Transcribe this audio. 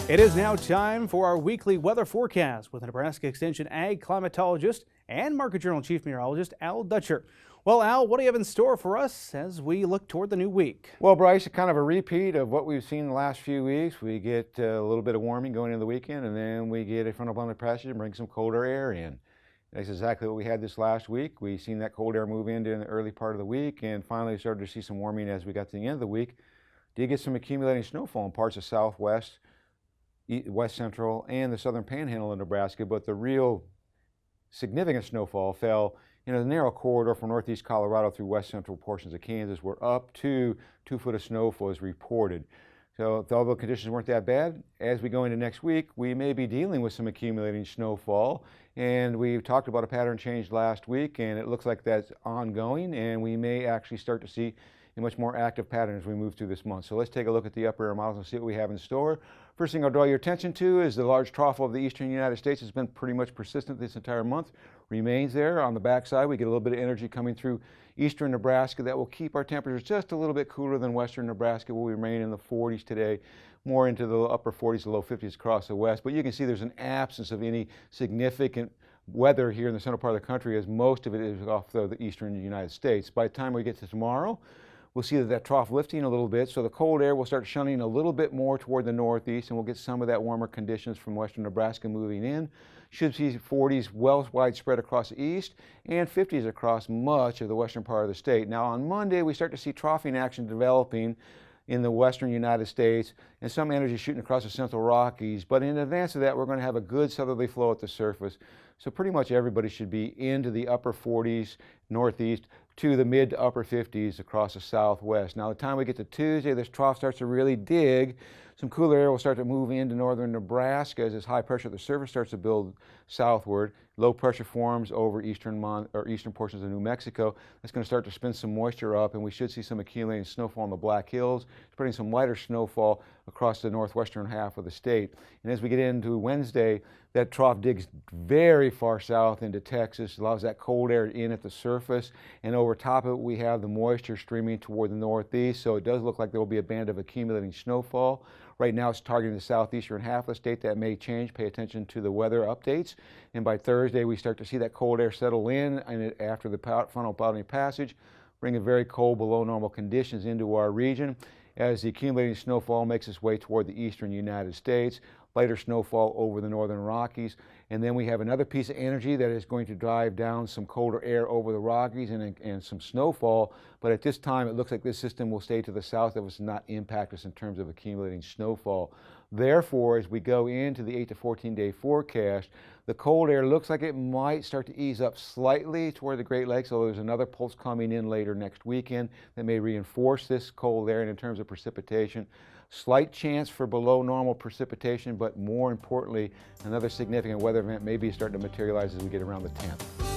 It is now time for our weekly weather forecast with Nebraska Extension Ag Climatologist and Market Journal Chief Meteorologist Al Dutcher. Well, Al, what do you have in store for us as we look toward the new week? Well, Bryce, kind of a repeat of what we've seen the last few weeks. We get a little bit of warming going into the weekend, and then we get a frontal boundary passage and bring some colder air in. That's exactly what we had this last week. We've seen that cold air move in during the early part of the week, and finally started to see some warming as we got to the end of the week. Did get some accumulating snowfall in parts of southwest, west central, and the southern panhandle of Nebraska, but the real significant snowfall fell in a narrow corridor from northeast Colorado through west central portions of Kansas, where up to 2 foot of snowfall is reported. So although conditions weren't that bad, as we go into next week, we may be dealing with some accumulating snowfall. And we talked about a pattern change last week, and it looks like that's ongoing, and we may actually start to see a much more active pattern as we move through this month. So let's take a look at the upper air models and see what we have in store. First thing I'll draw your attention to is the large trough of the eastern United States. It's been pretty much persistent this entire month, remains there. On the backside, we get a little bit of energy coming through eastern Nebraska that will keep our temperatures just a little bit cooler than western Nebraska. We'll remain in the 40s today, more into the upper 40s to low 50s across the west. But you can see there's an absence of any significant weather here in the central part of the country, as most of it is off the eastern United States. By the time we get to tomorrow, we'll see that trough lifting a little bit, so the cold air will start shunning a little bit more toward the northeast, and we'll get some of that warmer conditions from western Nebraska moving in. Should see 40s well widespread across the east and 50s across much of the western part of the state. Now on Monday, we start to see troughing action developing in the western United States and some energy shooting across the central Rockies. But in advance of that, we're going to have a good southerly flow at the surface. So pretty much everybody should be into the upper 40s northeast to the mid to upper 50s across the southwest. Now, by the time we get to Tuesday, this trough starts to really dig. Some cooler air will start to move into northern Nebraska as this high pressure at the surface starts to build southward. Low pressure forms over eastern portions of New Mexico. That's going to start to spin some moisture up, and we should see some accumulating snowfall in the Black Hills, spreading some lighter snowfall across the northwestern half of the state. And as we get into Wednesday, that trough digs very far south into Texas, allows that cold air in at the surface, and over top of it we have the moisture streaming toward the northeast, so it does look like there will be a band of accumulating snowfall. Right now it's targeting the southeastern half of the state. That may change. Pay attention to the weather updates. And by Thursday we start to see that cold air settle in, and after the frontal boundary passage, bringing very cold below normal conditions into our region as the accumulating snowfall makes its way toward the eastern United States. Lighter snowfall over the northern Rockies, and then we have another piece of energy that is going to drive down some colder air over the Rockies and some snowfall, but at this time it looks like this system will stay to the south of us and not impact us in terms of accumulating snowfall. Therefore, as we go into the 8 to 14 day forecast, the cold air looks like it might start to ease up slightly toward the Great Lakes, although there's another pulse coming in later next weekend that may reinforce this cold air. And in terms of precipitation, slight chance for below normal precipitation, but more importantly, another significant weather event may be starting to materialize as we get around the 10th.